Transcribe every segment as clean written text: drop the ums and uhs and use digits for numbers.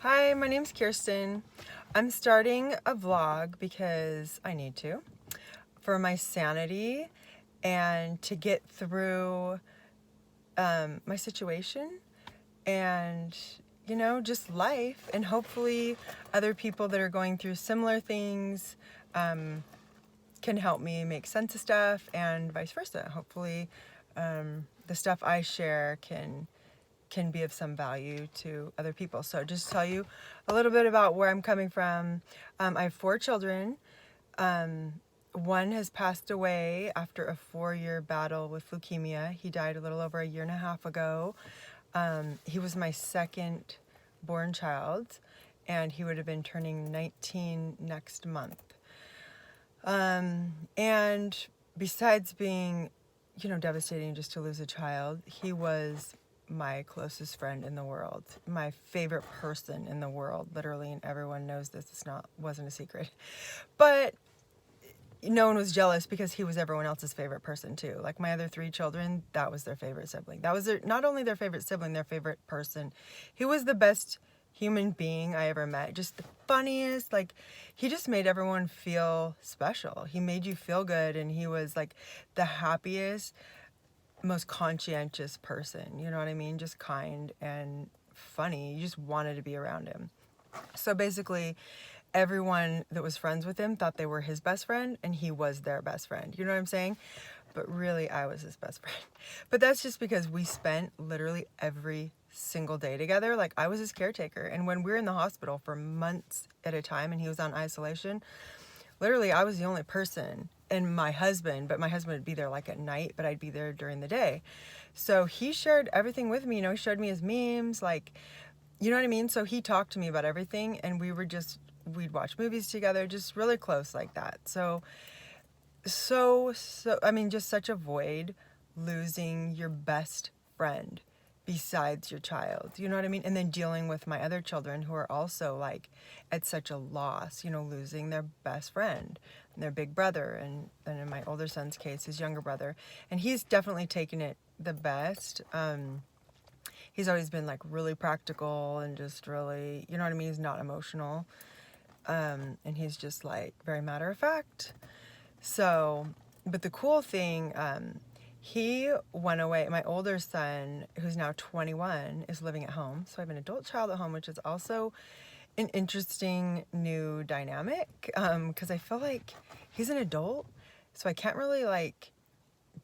Hi, my name's Kirsten. I'm starting a vlog because I need to, for my sanity and to get through my situation and, just life. And hopefully other people that are going through similar things can help me make sense of stuff and vice versa. Hopefully the stuff I share can be of some value to other people. So just tell you a little bit about where I'm coming from. I have 4 children. One has passed away after a 4-year battle with leukemia. He died a little over a year and a half ago. He was my second born child, and he would have been turning 19 next month. And besides being, devastating just to lose a child, he was my closest friend in the world, my favorite person in the world, literally, and everyone knows this. Wasn't a secret. But no one was jealous because he was everyone else's favorite person too. Like my other 3 children, that was their favorite sibling. That was not only their favorite sibling, their favorite person. He was the best human being I ever met. Just the funniest. Like, he just made everyone feel special. He made you feel good, and he was like the happiest, most conscientious person. You know what I mean? Just kind and funny. You just wanted to be around him. So basically, everyone that was friends with him thought they were his best friend, and he was their best friend. You know what I'm saying? But really, I was his best friend. But that's just because we spent literally every single day together. Like, I was his caretaker. And when we were in the hospital for months at a time and he was on isolation, literally I was the only person, and my husband, but my husband would be there like at night, but I'd be there during the day. So he shared everything with me. He showed me his memes, like, you know what I mean? So he talked to me about everything, and we'd watch movies together, just really close like that. I mean, just such a void losing your best friend besides your child. You know what I mean? And then dealing with my other children who are also like at such a loss, losing their best friend and their big brother. And then in my older son's case, his younger brother. And he's definitely taken it the best. He's always been like really practical and just really, you know what I mean? He's not emotional. And he's just like very matter of fact. So, but the cool thing, he went away. My older son, who's now 21, is living at home. So I have an adult child at home, which is also an interesting new dynamic, because I feel like he's an adult, so I can't really like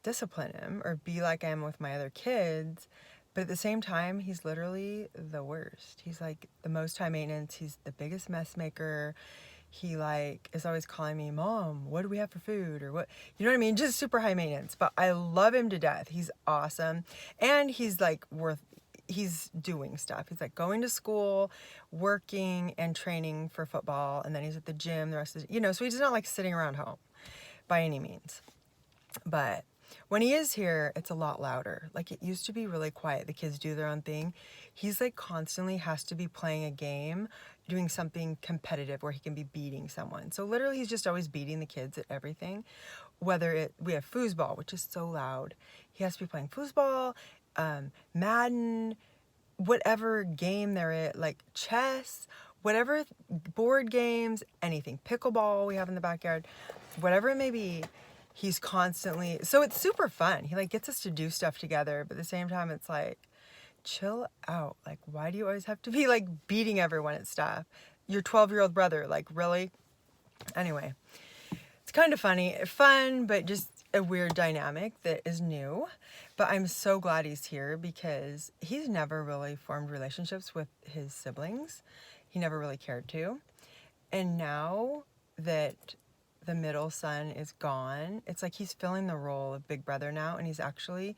discipline him or be like I am with my other kids. But at the same time, he's literally the worst. He's like the most high maintenance. He's the biggest mess maker. He like is always calling me, Mom, what do we have for food? Or what, you know what I mean? Just super high maintenance. But I love him to death. He's awesome. And he's like he's doing stuff. He's like going to school, working and training for football. And then he's at the gym the rest of the, so he's not like sitting around home by any means. But when he is here, it's a lot louder. Like, it used to be really quiet. The kids do their own thing. He's like constantly has to be playing a game, doing something competitive where he can be beating someone. So literally he's just always beating the kids at everything. We have foosball, which is so loud. He has to be playing foosball, Madden, whatever game there is, like chess, whatever, board games, anything, pickleball we have in the backyard, whatever it may be. He's constantly, so it's super fun. He like gets us to do stuff together, but at the same time it's like, chill out. Like, why do you always have to be like beating everyone at stuff? Your 12-year-old brother, like, really? Anyway, it's kind of fun, but just a weird dynamic that is new. But I'm so glad he's here because he's never really formed relationships with his siblings. He never really cared to. And now that the middle son is gone, it's like he's filling the role of big brother now, and he's actually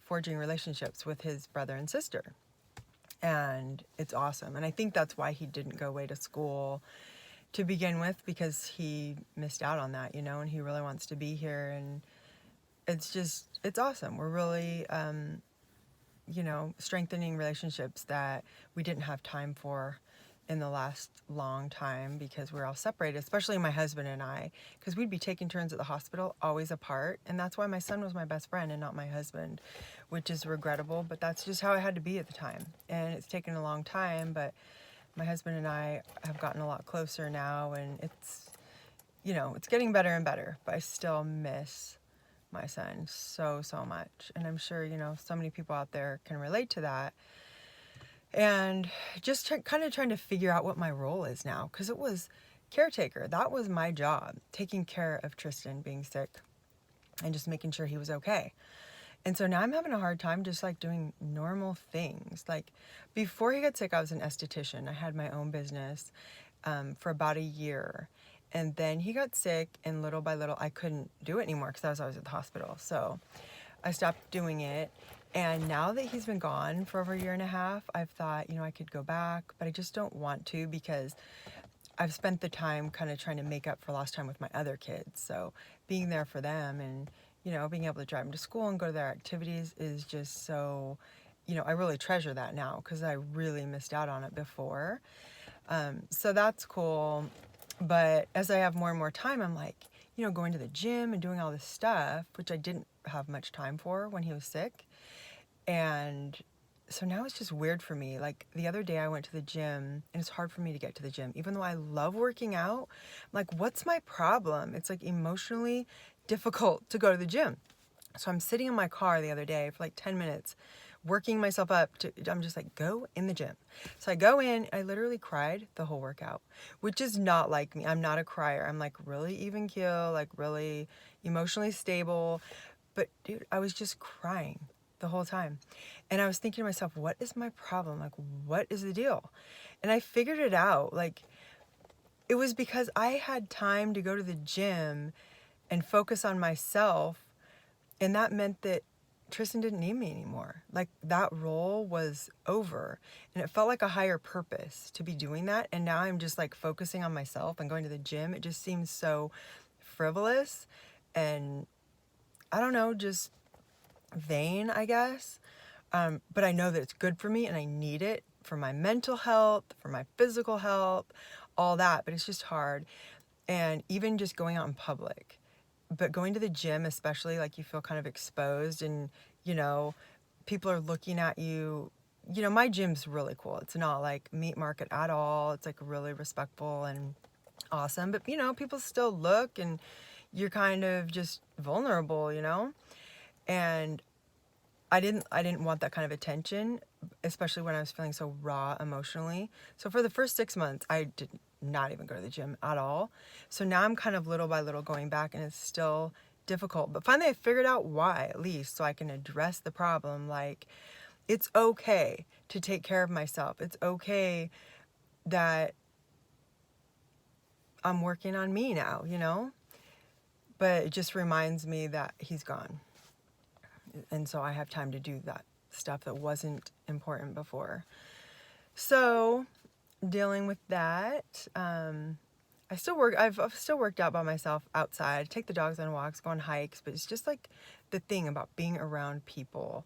forging relationships with his brother and sister. And it's awesome. And I think that's why he didn't go away to school to begin with, because he missed out on that, and he really wants to be here. And it's awesome. We're really, strengthening relationships that we didn't have time for in the last long time because we're all separated, especially my husband and I, because we'd be taking turns at the hospital, always apart. And that's why my son was my best friend and not my husband, which is regrettable, but that's just how it had to be at the time. And it's taken a long time, but my husband and I have gotten a lot closer now, and it's, it's getting better and better, but I still miss my son so, so much. And I'm sure, so many people out there can relate to that. And just kind of trying to figure out what my role is now, because it was caretaker. That was my job, taking care of Tristan being sick and just making sure he was okay. And so now I'm having a hard time just like doing normal things. Like before he got sick, I was an esthetician. I had my own business for about a year. And then he got sick, and little by little, I couldn't do it anymore because I was always at the hospital. So I stopped doing it. And now that he's been gone for over a year and a half, I've thought, I could go back, but I just don't want to because I've spent the time kind of trying to make up for lost time with my other kids. So being there for them and, being able to drive them to school and go to their activities is just so, I really treasure that now because I really missed out on it before. So that's cool. But as I have more and more time, I'm like, going to the gym and doing all this stuff, which I didn't have much time for when he was sick. And so now it's just weird for me. Like the other day I went to the gym, and it's hard for me to get to the gym. Even though I love working out, I'm like, what's my problem? It's like emotionally difficult to go to the gym. So I'm sitting in my car the other day for like 10 minutes, working myself up to, I'm just like, go in the gym. So I go in, I literally cried the whole workout, which is not like me. I'm not a crier. I'm like really even keel, like really emotionally stable. But dude, I was just crying the whole time. And I was thinking to myself, what is my problem? Like, what is the deal? And I figured it out. Like, it was because I had time to go to the gym and focus on myself. And that meant that Tristan didn't need me anymore. Like, that role was over. And it felt like a higher purpose to be doing that. And now I'm just like focusing on myself and going to the gym. It just seems so frivolous and I don't know, just vain, I guess. But I know that it's good for me and I need it for my mental health, for my physical health, all that. But it's just hard. And even just going out in public, but going to the gym, especially, like you feel kind of exposed and, people are looking at you. My gym's really cool. It's not like meat market at all. It's like really respectful and awesome. But, people still look and you're kind of just vulnerable, And I didn't want that kind of attention, especially when I was feeling so raw emotionally. So for the first 6 months, I did not even go to the gym at all. So now I'm kind of little by little going back, and it's still difficult. But finally I figured out why, at least, so I can address the problem. Like, it's okay to take care of myself. It's okay that I'm working on me now, But it just reminds me that he's gone. And so I have time to do that stuff that wasn't important before. So dealing with that, I've still worked out by myself outside, take the dogs on walks, go on hikes, but it's just like the thing about being around people,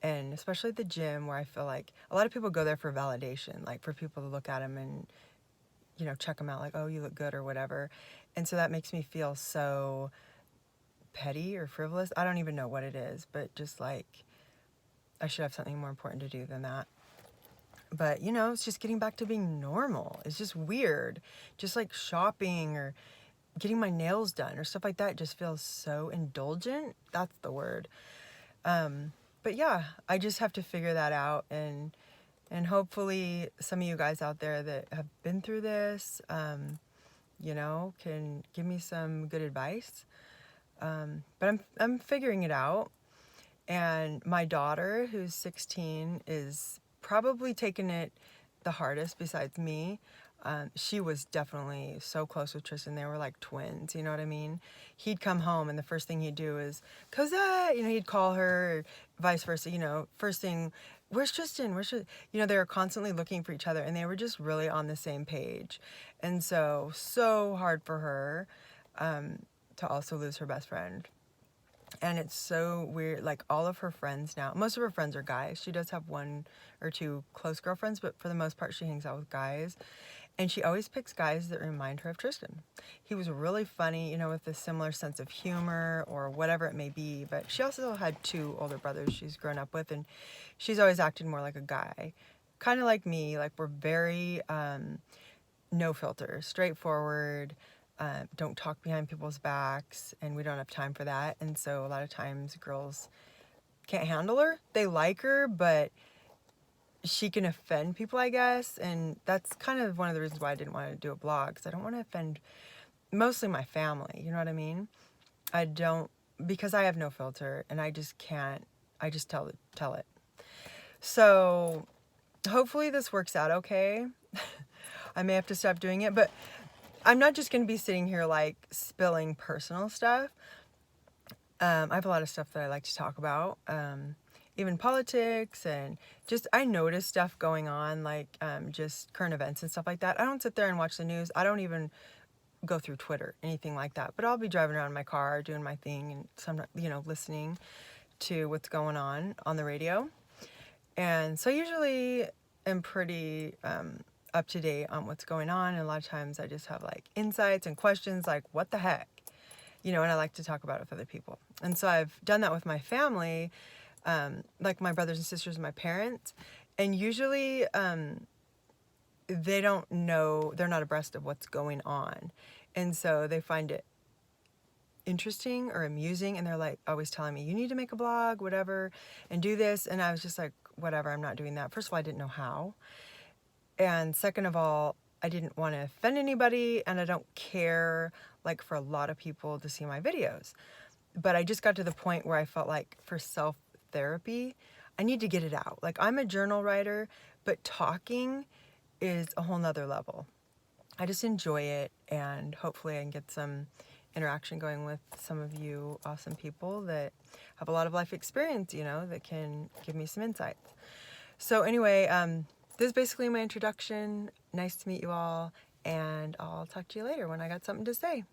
and especially at the gym, where I feel like a lot of people go there for validation, like for people to look at them and, check them out, like, oh, you look good or whatever. And so that makes me feel so petty or frivolous. I don't even know what it is, but just like I should have something more important to do than that. But it's just getting back to being normal. It's just weird. Just like shopping or getting my nails done or stuff like that just feels so indulgent. That's the word. But yeah, I just have to figure that out, and hopefully some of you guys out there that have been through this, can give me some good advice. But I'm figuring it out. And my daughter, who's 16, is probably taking it the hardest besides me. She was definitely so close with Tristan. They were like twins, you know what I mean? He'd come home and the first thing he'd do is, Cosette, he'd call her, or vice versa, first thing, where's Tristan? Where's Tristan? They were constantly looking for each other, and they were just really on the same page. And so hard for her to also lose her best friend. And it's so weird, like all of her friends now, most of her friends are guys. She does have one or two close girlfriends, but for the most part, she hangs out with guys. And she always picks guys that remind her of Tristan. He was really funny, with a similar sense of humor or whatever it may be. But she also had two older brothers she's grown up with, and she's always acted more like a guy kind of like me. Like, we're very no filter, straightforward. Don't talk behind people's backs, and we don't have time for that. And so a lot of times girls can't handle her. They like her, but she can offend people, I guess. And that's kind of one of the reasons why I didn't want to do a blog, because I don't want to offend mostly my family. You know what I mean? I don't, because I have no filter, and I just can't. I just tell it. So hopefully this works out okay. I may have to stop doing it, but I'm not just going to be sitting here like spilling personal stuff. I have a lot of stuff that I like to talk about, even politics, and just I notice stuff going on, like just current events and stuff like that. I don't sit there and watch the news. I don't even go through Twitter, anything like that. But I'll be driving around in my car doing my thing, and some, listening to what's going on the radio. And so I usually am pretty up to date on what's going on. And a lot of times I just have like insights and questions like, what the heck? And I like to talk about it with other people. And so I've done that with my family, like my brothers and sisters and my parents. And usually they don't know, they're not abreast of what's going on. And so they find it interesting or amusing, and they're like always telling me, you need to make a blog, whatever, and do this. And I was just like, whatever, I'm not doing that. First of all, I didn't know how. And second of all, I didn't want to offend anybody, and I don't care, like, for a lot of people to see my videos. But I just got to the point where I felt like for self-therapy, I need to get it out. Like, I'm a journal writer, but talking is a whole nother level. I just enjoy it, and hopefully I can get some interaction going with some of you awesome people that have a lot of life experience, that can give me some insights. So anyway, this is basically my introduction. Nice to meet you all, and I'll talk to you later when I got something to say.